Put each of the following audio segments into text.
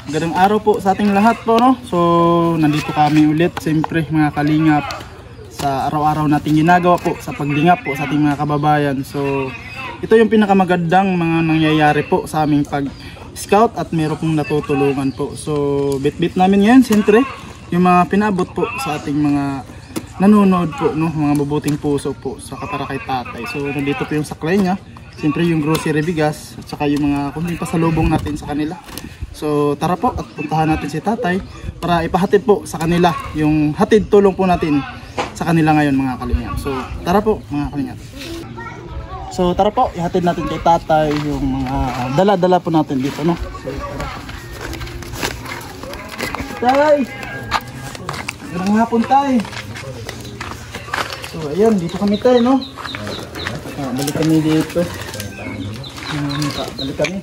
Magandang araw po sa ating lahat po, no? So, nandito kami ulit, siyempre mga kalingap, sa araw-araw nating ginagawa po, sa paglingap po sa ating mga kababayan. So, ito yung pinakamagandang mga nangyayari po sa aming pag-scout at meron pong natutulungan po. So, bit-bit namin ngayon, siyempre, yung mga pinabot po sa ating mga nanonood po, no? Mga mabuting puso po sa para kay tatay. So, nandito po yung saklay niya. Siyempre yung grocery bigas at saka yung mga kunting pasalubong natin sa kanila. So tara po at puntahan natin si tatay para ipahatid po sa kanila yung hatid tulong po natin sa kanila ngayon mga kalingap. So tara po mga kalingap. So tara po, ihatid natin kay tatay yung mga dala-dala po natin dito, no? So tara. Tay! Magandang hapon tay. So ayun, dito kami tay, no? Balik kami dito. Balik kami.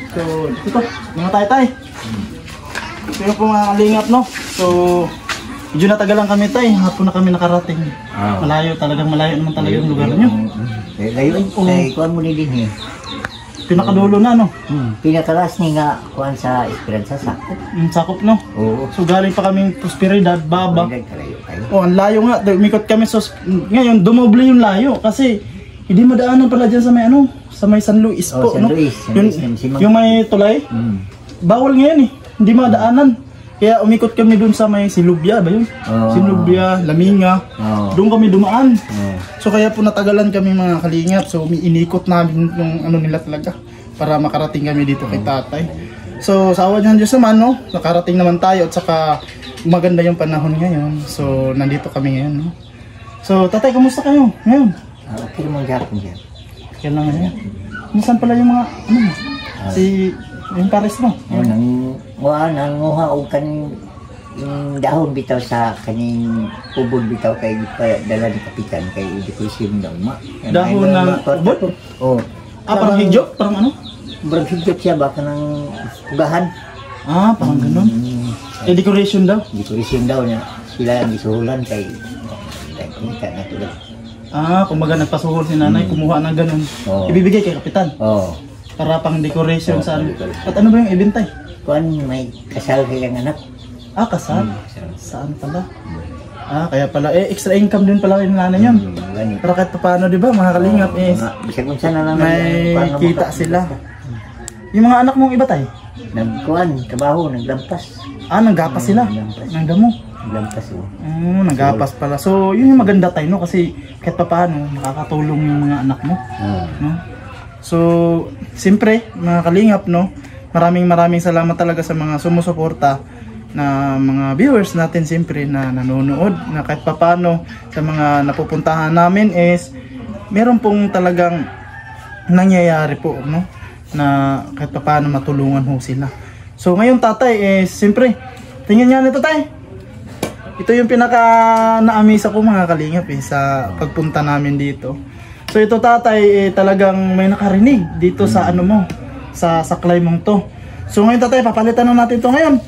So, dito mga tay. Ito yung po mga kalingap, no? So, medyo natagalan kami tay. Hapon na kami nakarating. Malayo, talagang malayo naman talaga yung lugar nyo. Layo ay kuhan mo din eh. Pinakadulo na, no? Pinakalas ni nga kuhan sa Esperanza sakop. Sakop, no? Oo. So, galing pa kaming Prosperidad, Baba. Ang ang layo nga. Umikot kami. So, ngayon, dumoble yung layo. Kasi, hindi madaanan pala dyan sa may ano, sa may San Luis po, San no? Luis, Yung may tulay. Bawal ngayon eh. Hindi madaanan. Kaya umikot kami dun sa may Silubya ba yun? Silubya, Laminga. Doon kami dumaan. So kaya po natagalan kami mga kalingap. So inikot namin yung ano nila talaga para makarating kami dito kay tatay. So sa awa ng Diyos naman, no? Nakarating naman tayo at saka maganda yung panahon ngayon. So nandito kami ngayon, no? So tatay, kamusta kayo ngayon? Okay naman gapon dyan. Kaya lang ngayon. Saan pala yung mga ano mo? Si yung pares mo? Nanguha o kaning dahon bitaw sa kaning ubod bitaw kay dala ni kapitan kay education daw ma. Dahon ng ubod? Oo. Parang higyo? Parang ano? Parang higyo siya ba kanang ugahan? Parang ganun. Decoration daw? Decoration daw niya. Sila ang isuhulan kay kita na tulad. Kumbaga nagpasuhol si nanay, kumuha ng ganun. Ibibigay kay kapitan? Oo. Para pang decoration sa ano. At ano ba yung ibintay? Kuan may kasal kayang anak. Kasal? Saan pala? Kaya pala, extra income din pala yung nanay yun. Pero kahit paano, di ba, mga kalingap may kita sila. Yung mga anak mong iba tay? Nagkuan, trabaho, naglampas. Nanggapas sila? Nang damo? Naglampas o. Nanggapas pala. So, yun yung maganda tayo, no? Kasi kahit paano, nakakatulong yung mga anak mo. No? So, siyempre, mga kalingap, no? Maraming salamat talaga sa mga sumusuporta na mga viewers natin siyempre na nanonood, na kahit paano sa mga napupuntahan namin is meron pong talagang nangyayari po, no? Na kahit paano matulungan ho sila. So ngayon tatay siyempre tingnan niya nito tay. Ito yung pinaka na-amaze ako mga kalingap sa pagpunta namin dito. So ito tatay talagang may nakarinig dito sa ano mo, sa saklay mong to. So ngayon tatay, papalitan na natin to ngayon.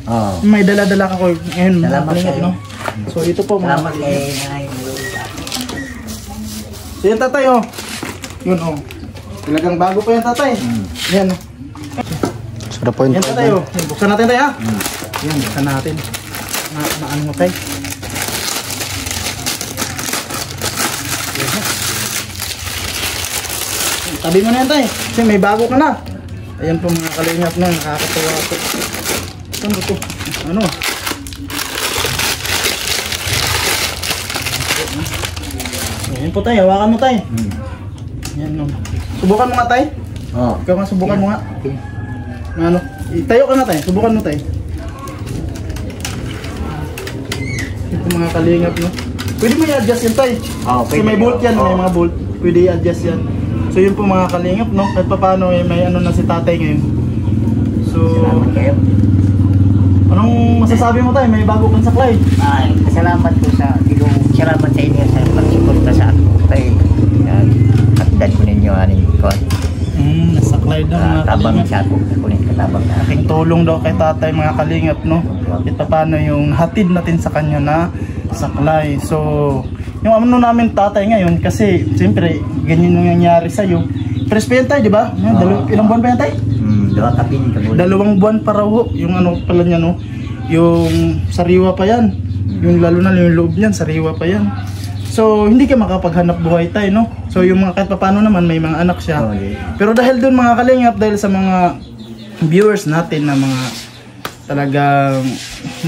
May dala-dala ka ko ngayon. Salamat kayo. No? So ito po mga salamat kay nanay. So yan tatay Yun talagang bago pa yan tatay. Yan Sarap po yun. Yan tatay buksan natin tayo Yan, buksan natin. Ano mo tay? Tabi mo na yan tay. Kasi may bago ka na. Ayan po mga kalingap na, nakakatawa po. Saan ba ito? Ano? Ayan po tayo, hawakan mo tayo. Ayan no. Subukan mo nga tayo. Ikaw nga, subukan mo nga. Ano? Tayo ka nga tayo, subukan mo tayo. Ito mga kalingap no. Pwede mo i-adjust yan tayo. Kasi may bolt yan, may mga bolt. Pwede i-adjust yan. So yun po mga kalingap, no? Kahit pa paano may ano na si tatay ngayon. So, salamat kayo. Anong masasabi mo tayo? May bago kang saklay. Salamat po sa salamat sa inyo sa pagsuporta sa ako. Kaya katdan ko ninyo aning kuan. Nasaklay daw mga tabang sa ako. Kunin katabang na. Aking tulong daw kay tatay mga kalingap, no? Kahit pa paano yung hatid natin sa kanya na saklay. So, yung ano namin tatay ngayon kasi siyempre ganyan yung nangyari sa'yo. Presbyente tayo, di ba? Ilang buwan pa yan tayo? Duha ka pin ka 2 buwan pa raw ho, yung ano pala niya no, yung sariwa pa yan, yung lalo na yung loob niyan, sariwa pa yan. So hindi ka makapaghanap buhay tayo no. So yung mga kahit paano naman may mga anak siya. Pero dahil doon mga kalingap, dahil sa mga viewers natin na mga talagang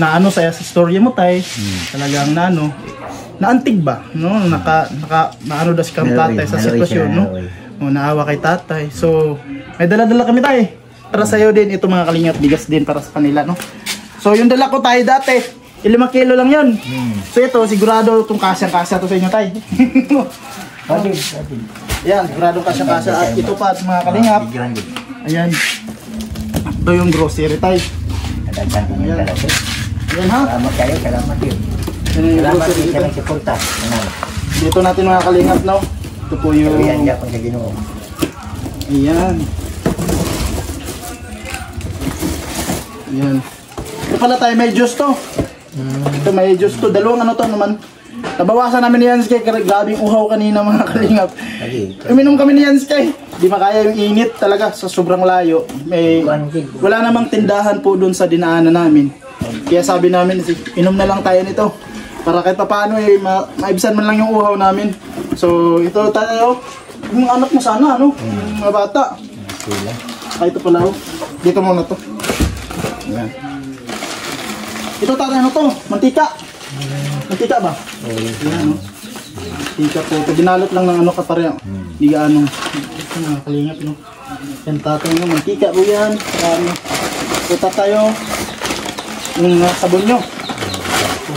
naano sa storya mo tay, talagang naano, naantig ba no, naano das kang tatay sa sitwasyon no. O naawa kay tatay. So may dala-dala kami tay. Para sa iyo din ito mga kalingap, bigas din para sa kanila no. So yung dala ko tayo dati, 5 kilo lang 'yon. So ito sigurado itong kasya to sa inyo tay. Yan, sigurado kasya at ito pa mga kalingap. Ayan. Ito yung grocery tay. Ayan. Ayan ha. Salamat kayo, salamat yun. Salamat din sa nagsuporta. Dito natin mga kalingap no. Ito po yung Ayan, yapon sa Ginoo. Ayan. Ayan. Ito pala tayo, may juice to. Ito may juice to. Dalawang ano to naman. Nabawasan namin ni Yanskay. Grabing uhaw kanina mga kalingap. Uminom kami ni Yanskay. Di makaya yung init talaga sa sobrang layo. Wala namang tindahan po dun sa dinaanan namin. Kaya sabi namin, inom na lang tayo nito. Para kahit paano maibisan man lang yung uhaw namin. So ito tayo. Yung anak mo sana ano? Yung mga bata. Ito pala oh. Dito muna to. Ayan. Ito tatay ano to? Mantika. Mantika ba? Ayan no? Mantika po. Ito ginalot lang ng ano kapare. Hindi gaano. Ito mga kalingap no? Yan tatay no? Mantika po yan. Ito tayo. Yung sabon nyo.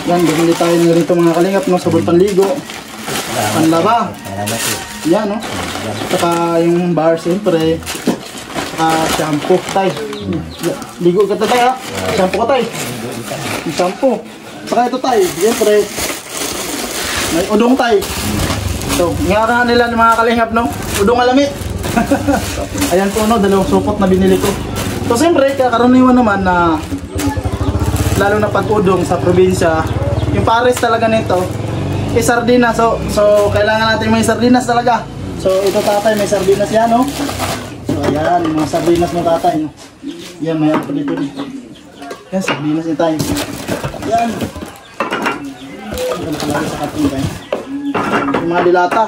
Yan, bumili tayo nyo rito mga kalingap no? Sabon panligo. Panlaba. Yan no? Saka yung bar siyempre. Saka shampoo tayo. Ligo ka tayo ha? Shampoo ka tayo. Yung shampoo. Saka ito tayo. Siyempre. May udong tayo. So, ngara nila ng mga kalingap no? Udong alamit. Ayan po no, 2 supot na binili ko. So siyempre, kakaraniwan naman na lalo na pag-udong sa probinsya, yung pares talaga nito sardinas. So kailangan natin may sardinas talaga. So ito tatay, may sardinas yan no. So ayan, yung mga sardinas mo tatay no. Yan, may ako dito rin. Yan, sardinas niya tayo. Yan. Yan talaga sa kating tayo. Yung mga dilata.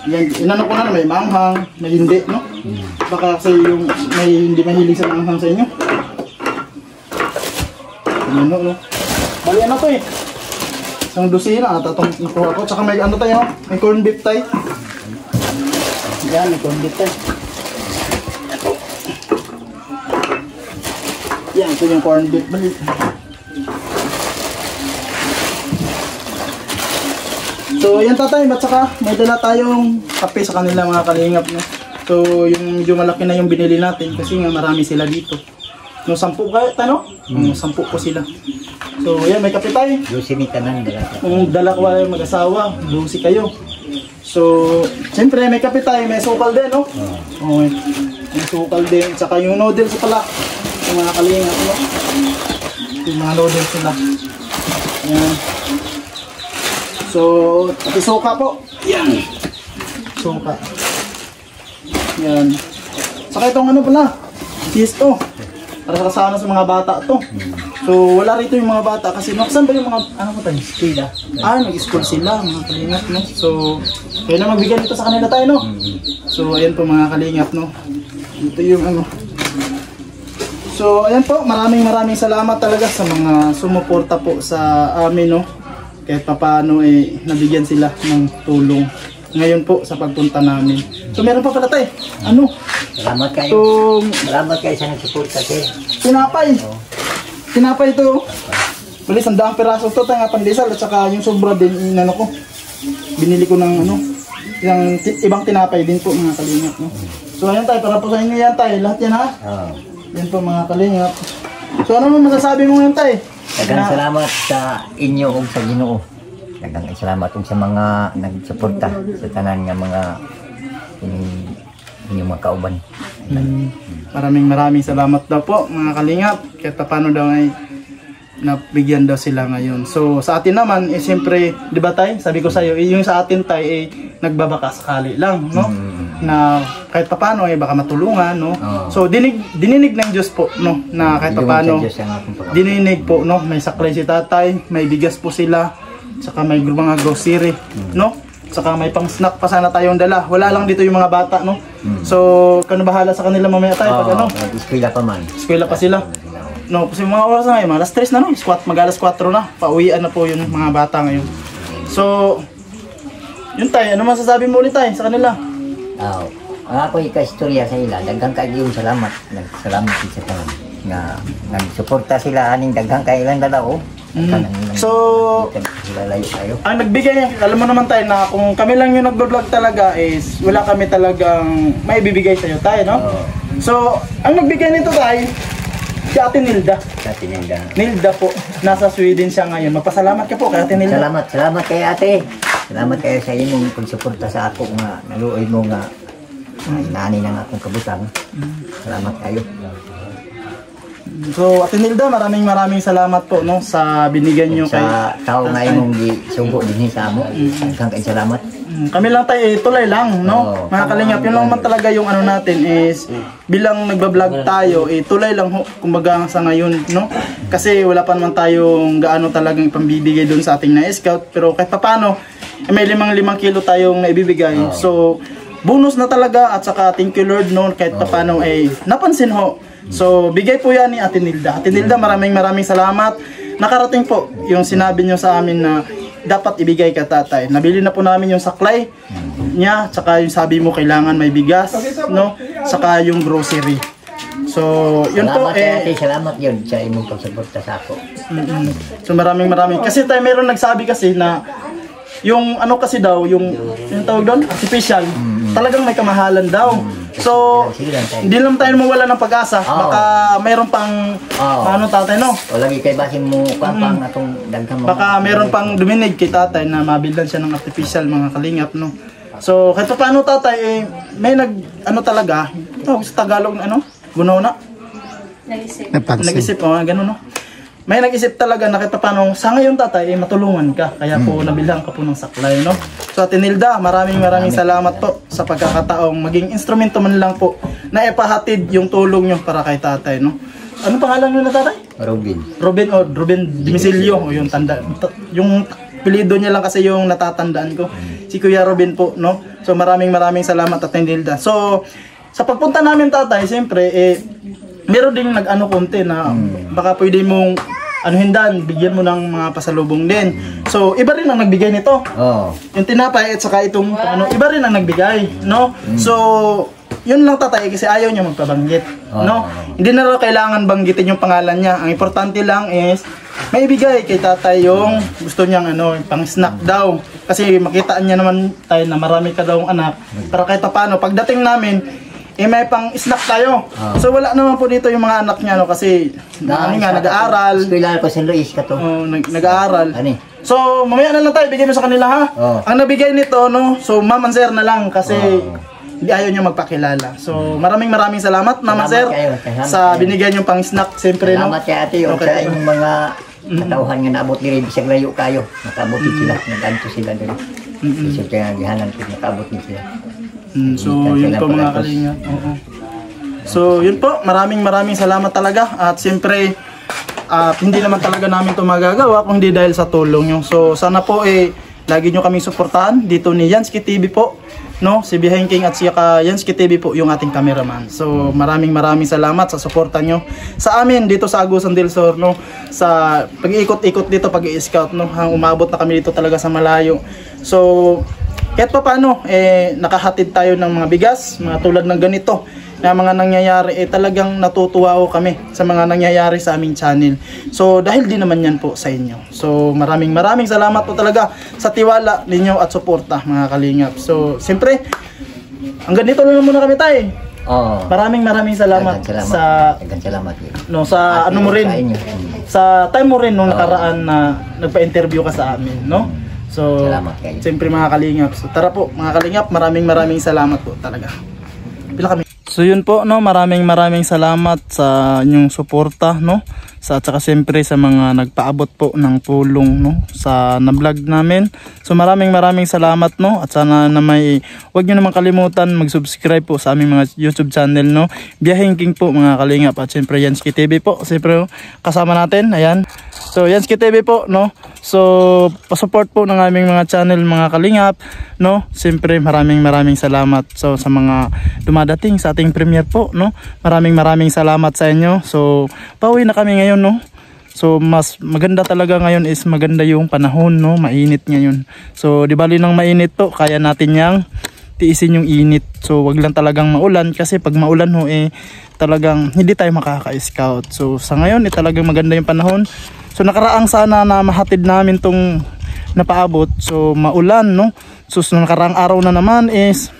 Yan, inano ko na may manghang, may hindi no. Baka kasi yung may hindi mahilig sa manghang sa inyo. Ano no. Bali ano to eh. Isang dosina at itong nakuha ko. Tsaka may ano tayo, may corn beef tayo. Yan, may corn beef tayo. Yan, ito yung corn beef. Bali. So yan tatay, at saka may dala tayong kape sa kanila mga kalingap no? So yung medyo malaki na yung binili natin kasi nga marami sila dito. No, 10 kayo, tano? 10 po sila. So yan, may kape tayo. Lucy ni tanan dala. Kung dala ko ay mag-asawa, lusi kayo. So siyempre may kape tayo, may sukal din no? Okay. May sukal din, saka yung noodles pala. Yung mga kalingap no? Yung mga noodles sila. Yan. So, pati suka po. Yan. Suka. Yan. Saka itong ano pala. Cheese to. Para kasama sa mga bata to. So, wala rito yung mga bata. Kasi saan ba yung mga, ano mo tayo? Sila. Nag-school sila. Mga kalingap, no? So, kaya na magbigay dito sa kanila tayo, no? So, ayan po mga kalingap, no? Ito yung ano. So, ayan po. Maraming salamat talaga sa mga sumuporta po sa amin, no? Kahit papaano nabigyan sila ng tulong ngayon po sa pagpunta namin. So meron pa pala tayo. Ano? Salamat kayo. So, salamat kayo sa nagsuporta tayo. Tinapay. Tinapay ito. Bali, 100 piraso ito. Tayo nga pandesal at saka yung sobra din inano ko. Binili ko ng ano. Yung ibang tinapay din po mga kalingap. No? So ayan tayo. Para po sa inyo yan tayo. Lahat yan ha. Yan po mga kalingap. So ano mo masasabi mo ngayon tayo? Daghang salamat sa inyo ug sa Ginoo. Daghang salamat ug sa mga nagsuporta sa tanan nga mga inyong mga kauban. Maraming salamat daw po mga kalingap. Kahit paano daw ay nabigyan daw sila ngayon. So sa atin naman siyempre, di ba tay? Sabi ko sa iyo, yung sa atin tay nagbabaka sakali lang, no? na kahit papaano baka matulungan, no. Oo. So dininig ng Diyos po, no, na kahit papaano dininig po, no, may saklay si tatay, may bigas po sila, saka may mga grocery, no. Saka may pang snack pa sana tayong dala. Wala lang dito yung mga bata, no. So kano bahala sa kanila mamaya tayo pag ano. Eskwela pa man. Eskwela pa sila. No, kasi mga oras na ngayon, mga alas 3 na, no. Mag-alas 4 na. Pauwian na po yung mga bata ngayon. So yun tayo, ano masasabi mo ulit tayo sa kanila? Ako ika-istorya sa ila, daghang kayo salamat. Salamat sa tanan nga nagsuporta sila aning daghang kay ilang dalaw. So, lalayo tayo. Ang nagbigay, alam mo naman tayo na kung kami lang yung nagbo-vlog talaga is wala kami talagang may bibigay sa iyo tayo, no? So, ang nagbigay nito tayo, si Ate Nilda. Ate Nilda. Nilda po, nasa Sweden siya ngayon. Magpasalamat ka po kay Ate Nilda. Salamat kay ate. Salamat kayo sa inyong pagsuporta sa ako nga naluoy mo nga inani ng akong kabutang. Salamat kayo. So, Ate Nilda, maraming salamat po, no, sa binigyan nyo kay sa tao nga imong gisugo din sa amo. Daghang kayo salamat. Kami lang tayo, tulay lang, no? Mga kalingap, yun lang man talaga yung ano natin is bilang nagbablog tayo, tulay lang ho, kumbaga sa ngayon, no? Kasi wala pa naman tayong gaano talagang pambibigay doon sa ating na-scout, pero kahit paano, may 5 kilo tayong naibibigay. So, bonus na talaga at saka thank you Lord, no, kahit paano napansin ho. So, bigay po yan ni Ate Nilda. Ate Nilda, maraming salamat. Nakarating po yung sinabi nyo sa amin na dapat ibigay ka tatay. Nabili na po namin yung saklay niya, saka yung sabi mo kailangan may bigas, no, saka yung grocery. So, yun po salamat yun sa imong pagsuporta sa ako. So, maraming. Kasi tayo meron nagsabi kasi na yung ano kasi daw, yung tawag doon, artificial, talagang may kamahalan daw. So, hindi lang tayo mawala ng pag-asa. Baka mayroon pang, ano tatay, no? O lagi kay basin mo pang atong daghang mga. Baka mayroon pang duminig kay tatay na mabildan siya ng artificial, mga kalingap, no? So, kahit paano tatay, may ano talaga, sa Tagalog na ano? Gunaw na? Nag-isip, gano'n, no? May nag-isip talaga na kahit paano sa ngayon tatay matulungan ka, kaya po nabilhan ka po ng saklay, no? So Ate Nilda, maraming salamat po sa pagkakataong maging instrumento man lang po na ipahatid yung tulong nyo para kay tatay, no? Ano pangalan nyo na tatay? Ruben Dimisilio, yung tanda, yung apelyido niya lang kasi yung natatandaan ko, si Kuya Ruben po, no? So maraming salamat Ate Nilda. So sa pagpunta namin tatay, siyempre meron ding nag-ano konti na baka pwede mong hindan, bigyan mo ng mga pasalubong din. So, iba rin ang nagbigay nito. Yung tinapay at saka itong iba rin ang nagbigay, no? So, yun lang tatay kasi ayaw niya magpabanggit, no? Hindi na raw kailangan banggitin yung pangalan niya. Ang importante lang is may ibigay kay tatay yung gusto niyang pang snack daw. Kasi makitaan niya naman tayo na marami ka daw anak. Pero kahit paano, pagdating namin, may pang snack tayo. So wala naman po dito yung mga anak niya, no, kasi nag-aaral. Eskwela ko sa Luis ka to. Nag-aaral. So mamaya na lang tayo, bigay mo sa kanila, ha. Ang nabigay nito, no, so ma'am and sir na lang kasi hindi ayaw niya magpakilala. So maraming salamat ma'am and sir sa binigyan yung pang snack, siyempre, no. Salamat kay ate o sa inyong mga katauhan nga naabot ni bisag layo kayo. Nakabot sila, naganto sila dito. Isip kaya gihanan ko nakabot ni sila. So yun po mga kalingap. So yun po, maraming salamat talaga. At siyempre hindi naman talaga namin ito magagawa kung hindi dahil sa tulong nyo. So sana po lagi nyo kaming suportahan dito ni Yansky TV po, no? Si Behind King at siyaka Yansky TV po yung ating cameraman. So maraming salamat sa suporta nyo sa amin dito sa Agusan del Sur, no? Sa pag-iikot-ikot dito, pag-i-scout, no? Umabot na kami dito talaga sa malayo. So kahit pa paano, nakahatid tayo ng mga bigas, mga tulad ng ganito, na mga nangyayari, talagang natutuwa ko kami sa mga nangyayari sa aming channel. So, dahil din naman yan po sa inyo. So, maraming salamat po talaga sa tiwala ninyo at suporta, mga kalingap. So, siyempre, hanggang dito lang muna kami tayo. Maraming salamat sa ano mo rin, sa time mo rin nung nakaraan na nagpa-interview ka sa amin, no? So, siyempre mga kalingap. So, tara po mga kalingap, maraming salamat po talaga. Pila kami. So yun po, no, maraming salamat sa inyong suporta, no, at saka siyempre sa mga nagpaabot po ng tulong, no, sa na-vlog namin. So maraming salamat, no, at sana na wag nyo naman kalimutan mag-subscribe po sa aming mga YouTube channel, no, Biyaheng King po mga kalingap, at siyempre Yansky TV po, siyempre kasama natin, ayan. So Yansky TV po, no, so pa-support po ng aming mga channel mga kalingap, no, siyempre maraming salamat so sa mga dumadating sa ating premiere po, no, maraming salamat sa inyo. So pauwi na kami ngayon, no. So mas maganda talaga ngayon is maganda yung panahon, no, mainit ngayon. So di bali nang mainit po, kaya natin yang tiisin yung init. So wag lang talagang maulan, kasi pag maulan ho talagang hindi tayo makaka-scout. So sa ngayon talagang maganda yung panahon. So nakaraang sana na mahatid namin tong napaabot, so maulan, no. So nakaraang araw na naman is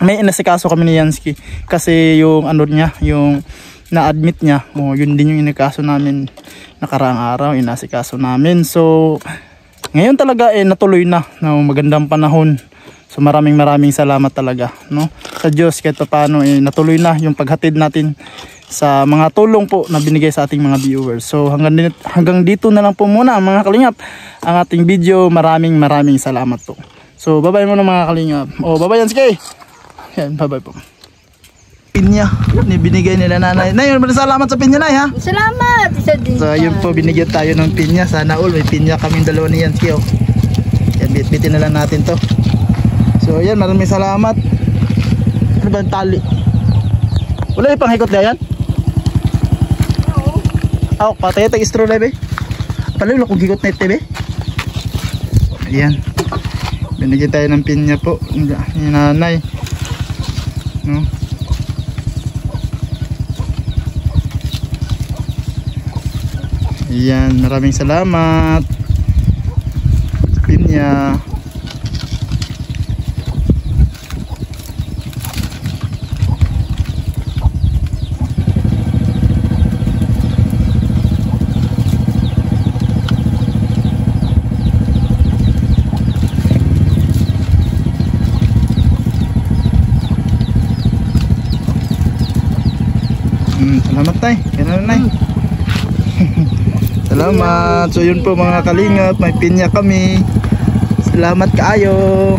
may inasikaso kami ni Yansky, kasi yung ano niya, yung na-admit niya, yun din yung inasikaso namin nakaraang araw, inasikaso namin. So ngayon talaga natuloy na, no, magandang panahon. So maraming salamat talaga, no, sa Diyos, kahit paano natuloy na yung paghatid natin sa mga tulong po na binigay sa ating mga viewers. So hanggang dito na lang po muna mga kalingap ang ating video. Maraming salamat po. So bye bye muna mga kalingap. Bye bye Yansky. Yan, bye bye po. Pinya ni binigay nila nanay. Nay, salamat sa pinya, nay, ha. Salamat. Isa din. So ayun po, binigyan tayo ng pinya. Sana all may pinya kaming dalawa ni Yansky, oh. Yan, bitbitin na lang natin to. So yan, maraming salamat. Ano ba ang tali? Wala yung panghikot na yan? Oo. Patay ito istro na, be. Pala kung hikot na ito, be. Ayan. Binigyan tayo ng pinya po ni nanay, no. Ayan, maraming salamat pinya. Salamat tay, kailan nay. Salamat. So yun po mga kalingap, may pinya kami. Salamat kaayo.